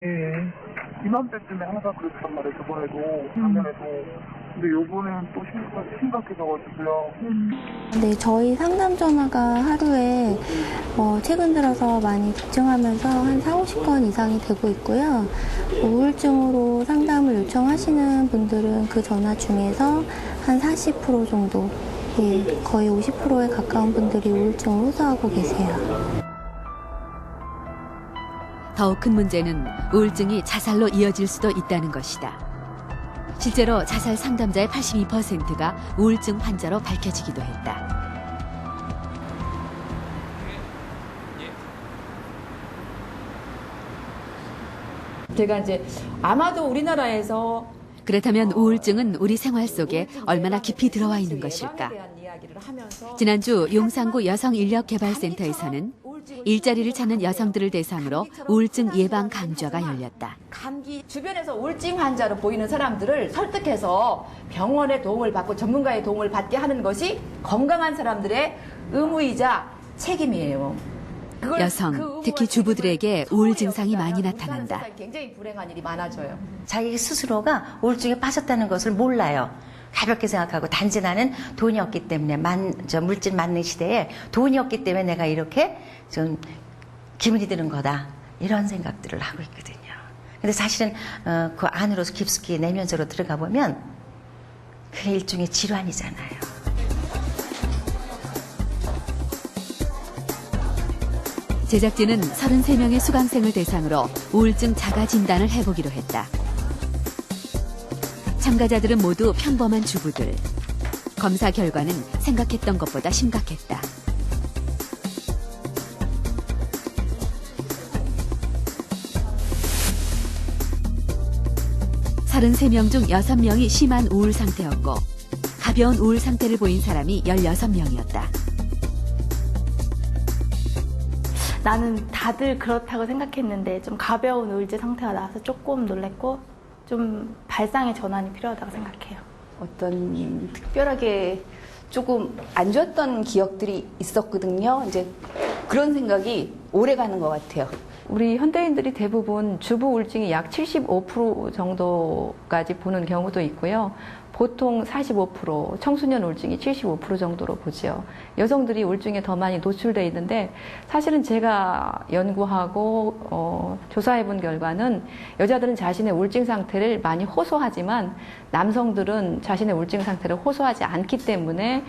예. 이맘때쯤에 항상 그랬단 말이에요. 저번에도, 작년에도. 근데 요번에는 또 심각해져가지고요. 네, 저희 상담 전화가 하루에 최근 들어서 많이 집중하면서 한 40-50건 이상이 되고 있고요. 우울증으로 상담을 요청하시는 분들은 그 전화 중에서 한 40% 정도, 예, 거의 50%에 가까운 분들이 우울증을 호소하고 계세요. 더욱 큰 문제는 우울증이 자살로 이어질 수도 있다는 것이다. 실제로 자살 상담자의 82%가 우울증 환자로 밝혀지기도 했다. 제가 이제 아마도 우리나라에서 그렇다면 우울증은 우리 생활 속에 얼마나 깊이 들어와 있는 것일까? 지난주 용산구 여성인력개발센터에서는 일자리를 찾는 여성들을 대상으로 우울증 예방 강좌가 열렸다. 감기 주변에서 우울증 환자로 보이는 사람들을 설득해서 병원의 도움을 받고 전문가의 도움을 받게 하는 것이 건강한 사람들의 의무이자 책임이에요. 여성, 특히 주부들에게 우울 증상이 많이 나타난다. 굉장히 불행한 일이 많아져요. 자기 스스로가 우울증에 빠졌다는 것을 몰라요. 가볍게 생각하고 단지 나는 돈이 없기 때문에 물질 만능 시대에 돈이 없기 때문에 내가 이렇게 좀 기분이 드는 거다. 이런 생각들을 하고 있거든요. 근데 사실은 그 안으로 깊숙이 내면서로 들어가 보면 그게 일종의 질환이잖아요. 제작진은 33명의 수강생을 대상으로 우울증 자가 진단을 해보기로 했다. 참가자들은 모두 평범한 주부들. 검사 결과는 생각했던 것보다 심각했다. (33명) 중 6명이 심한 우울 상태였고 가벼운 우울 상태를 보인 사람이 16명이었다. 나는 다들 그렇다고 생각했는데 좀 가벼운 우울증 상태가 나와서 조금 놀랬고 좀 발상의 전환이 필요하다고 생각해요. 어떤 특별하게 조금 안 좋았던 기억들이 있었거든요. 이제 그런 생각이 오래 가는 것 같아요. 우리 현대인들이 대부분 주부 우울증이 약 75% 정도까지 보는 경우도 있고요. 보통 45%, 청소년 우울증이 75% 정도로 보죠. 여성들이 우울증에 더 많이 노출되어 있는데 사실은 제가 연구하고 조사해 본 결과는 여자들은 자신의 우울증 상태를 많이 호소하지만 남성들은 자신의 우울증 상태를 호소하지 않기 때문에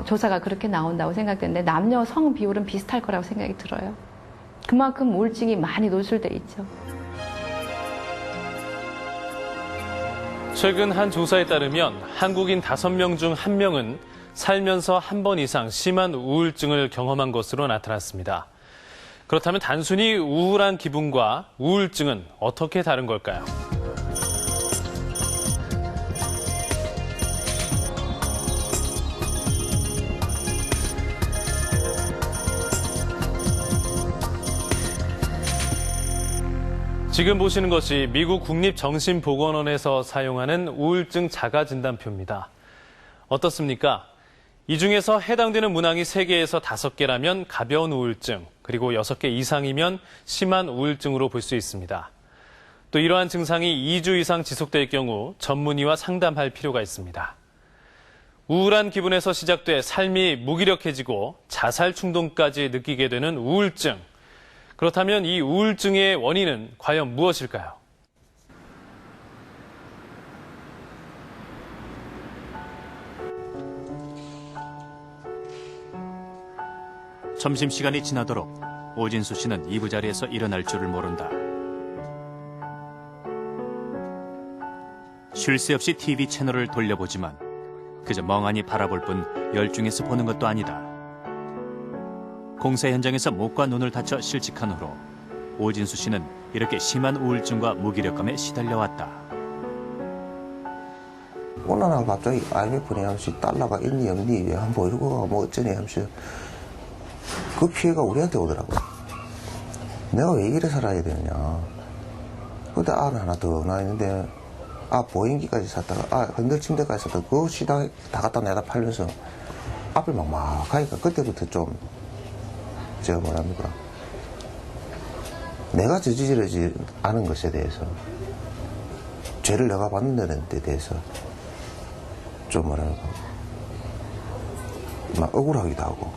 조사가 그렇게 나온다고 생각되는데 남녀 성 비율은 비슷할 거라고 생각이 들어요. 그만큼 우울증이 많이 노출되어 있죠. 최근 한 조사에 따르면 한국인 5명 중 1명은 살면서 한 번 이상 심한 우울증을 경험한 것으로 나타났습니다. 그렇다면 단순히 우울한 기분과 우울증은 어떻게 다른 걸까요? 지금 보시는 것이 미국 국립정신보건원에서 사용하는 우울증 자가진단표입니다. 어떻습니까? 이 중에서 해당되는 문항이 3개에서 5개라면 가벼운 우울증, 그리고 6개 이상이면 심한 우울증으로 볼 수 있습니다. 또 이러한 증상이 2주 이상 지속될 경우 전문의와 상담할 필요가 있습니다. 우울한 기분에서 시작돼 삶이 무기력해지고 자살 충동까지 느끼게 되는 우울증. 그렇다면 이 우울증의 원인은 과연 무엇일까요? 점심시간이 지나도록 오진수 씨는 이부자리에서 일어날 줄을 모른다. 쉴 새 없이 TV 채널을 돌려보지만 그저 멍하니 바라볼 뿐 열중해서 보는 것도 아니다. 공사 현장에서 목과 눈을 다쳐 실직한 후로 오진수 씨는 이렇게 심한 우울증과 무기력감에 시달려왔다. 어느 날 갑자기 IMF니 하면서 달러가 있니 없니 한번 이러고 뭐 어쩌니 하면서 그 피해가 우리한테 오더라고요. 내가 왜 이래 살아야 되느냐. 그때 알을 하나 더 낳아 있는데 보행기까지 샀다가 흔들 침대까지 샀다가 그 시장 다 갖다 내다 팔면서 앞을 막막하니까 그때부터 좀 제가 뭐랍니까 내가 저지르지 않은 것에 대해서 죄를 내가 받는다는 데 대해서 좀 뭐랄까 막 억울하기도 하고.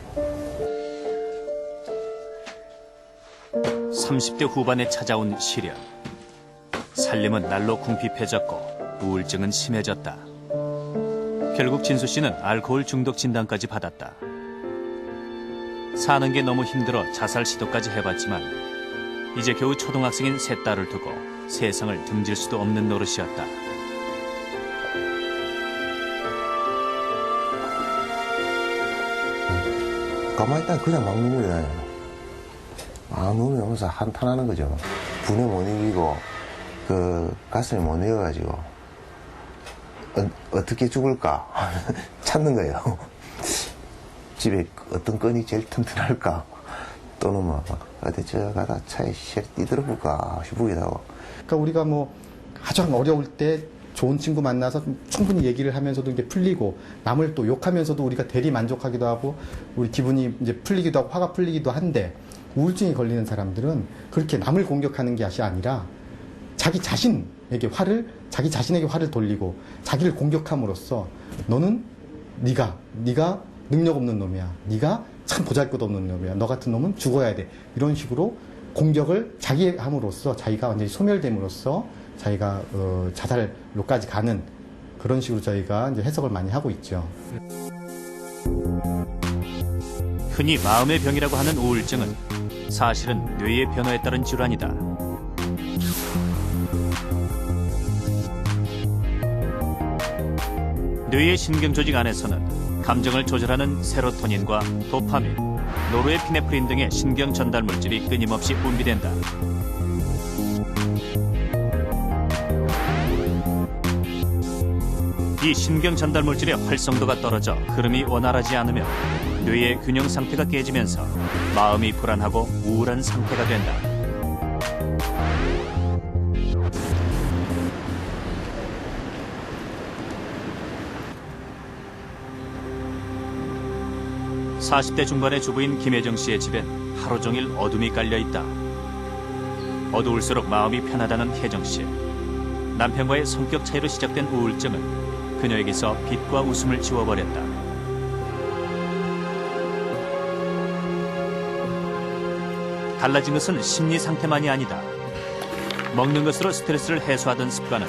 30대 후반에 찾아온 시련. 살림은 날로 궁핍해졌고 우울증은 심해졌다. 결국 진수 씨는 알코올 중독 진단까지 받았다. 사는 게 너무 힘들어 자살 시도까지 해봤지만 이제 겨우 초등학생인 셋 딸을 두고 세상을 등질 수도 없는 노릇이었다. 가만히 있다가 그냥 막 눈물이 나요. 눈이 오면서 한탄하는 거죠. 분에 못 이기고 그 가슴이 못 이겨가지고 어떻게 죽을까 찾는 거예요. 집에 어떤 건이 제일 튼튼할까, 또는 뭐 어디 저 가다 차에 뛰들어볼까 싶기도 하고. 그러니까 우리가 뭐 가장 어려울 때 좋은 친구 만나서 충분히 얘기를 하면서도 이게 풀리고, 남을 또 욕하면서도 우리가 대리 만족하기도 하고 우리 기분이 이제 풀리기도 하고 화가 풀리기도 한데, 우울증이 걸리는 사람들은 그렇게 남을 공격하는 것이 아니라 자기 자신에게 화를 돌리고 자기를 공격함으로써 너는 네가 능력 없는 놈이야, 네가 참 보잘것없는 놈이야, 너 같은 놈은 죽어야 돼, 이런 식으로 공격을 자기 함으로써 자기가 완전히 소멸됨으로써 자기가 자살로까지 가는 그런 식으로 저희가 이제 해석을 많이 하고 있죠. 흔히 마음의 병이라고 하는 우울증은 사실은 뇌의 변화에 따른 질환이다. 뇌의 신경조직 안에서는 감정을 조절하는 세로토닌과 도파민, 노르에피네프린 등의 신경 전달 물질이 끊임없이 분비된다. 이 신경 전달 물질의 활성도가 떨어져 흐름이 원활하지 않으면 뇌의 균형 상태가 깨지면서 마음이 불안하고 우울한 상태가 된다. (40대) 중반의 주부인 김혜정 씨의 집엔 하루 종일 어둠이 깔려 있다. 어두울수록 마음이 편하다는 혜정 씨. 남편과의 성격 차이로 시작된 우울증은 그녀에게서 빛과 웃음을 지워버렸다. 달라진 것은 심리 상태만이 아니다. 먹는 것으로 스트레스를 해소하던 습관은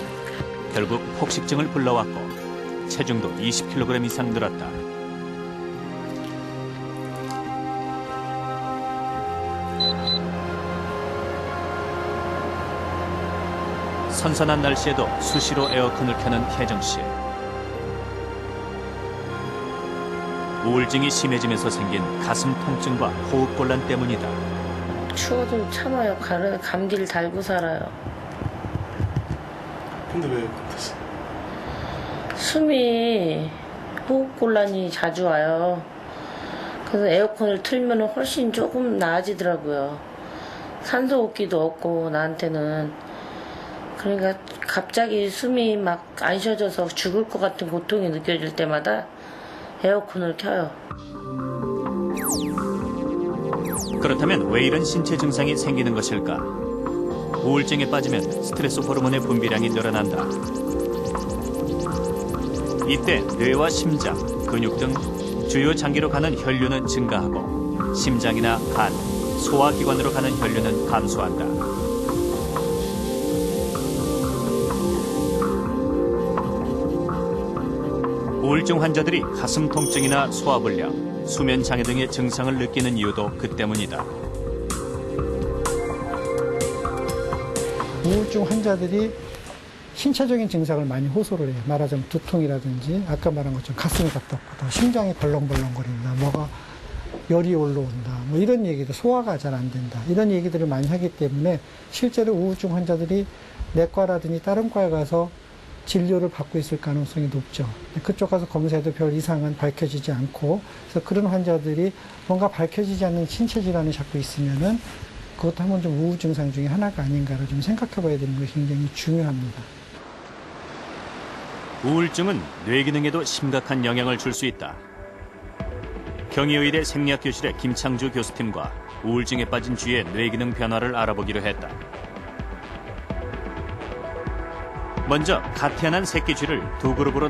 결국 폭식증을 불러왔고 체중도 20kg 이상 늘었다. 선선한 날씨에도 수시로 에어컨을 켜는 혜정 씨. 우울증이 심해지면서 생긴 가슴 통증과 호흡곤란 때문이다. 추워도 참아요. 감기를 달고 살아요. 근데 왜 그러세요? 숨이 호흡곤란이 자주 와요. 그래서 에어컨을 틀면 훨씬 조금 나아지더라고요. 산소호흡기도 없고 나한테는. 그러니까 갑자기 숨이 막 안 쉬어져서 죽을 것 같은 고통이 느껴질 때마다 에어컨을 켜요. 그렇다면 왜 이런 신체 증상이 생기는 것일까? 우울증에 빠지면 스트레스 호르몬의 분비량이 늘어난다. 이때 뇌와 심장, 근육 등 주요 장기로 가는 혈류는 증가하고 심장이나 간, 소화기관으로 가는 혈류는 감소한다. 우울증 환자들이 가슴 통증이나 소화불량, 수면 장애 등의 증상을 느끼는 이유도 그 때문이다. 우울증 환자들이 신체적인 증상을 많이 호소를 해요. 말하자면 두통이라든지 아까 말한 것처럼 가슴이 답답하다, 심장이 벌렁벌렁거린다, 뭐가 열이 올라온다, 뭐 이런 얘기도, 소화가 잘 안 된다, 이런 얘기들을 많이 하기 때문에 실제로 우울증 환자들이 내과라든지 다른 과에 가서 진료를 받고 있을 가능성이 높죠. 그쪽 가서 검사해도 별 이상은 밝혀지지 않고, 그래서 그런 환자들이 뭔가 밝혀지지 않는 신체 질환이 자꾸 있으면은 그것도 한번 좀 우울 증상 중에 하나가 아닌가를 좀 생각해 봐야 되는 것이 굉장히 중요합니다. 우울증은 뇌 기능에도 심각한 영향을 줄 수 있다. 경희의대 생리학교실의 김창주 교수팀과 우울증에 빠진 쥐의 뇌기능 변화를 알아보기로 했다. 먼저 갓 태어난 새끼 쥐를 두 그룹으로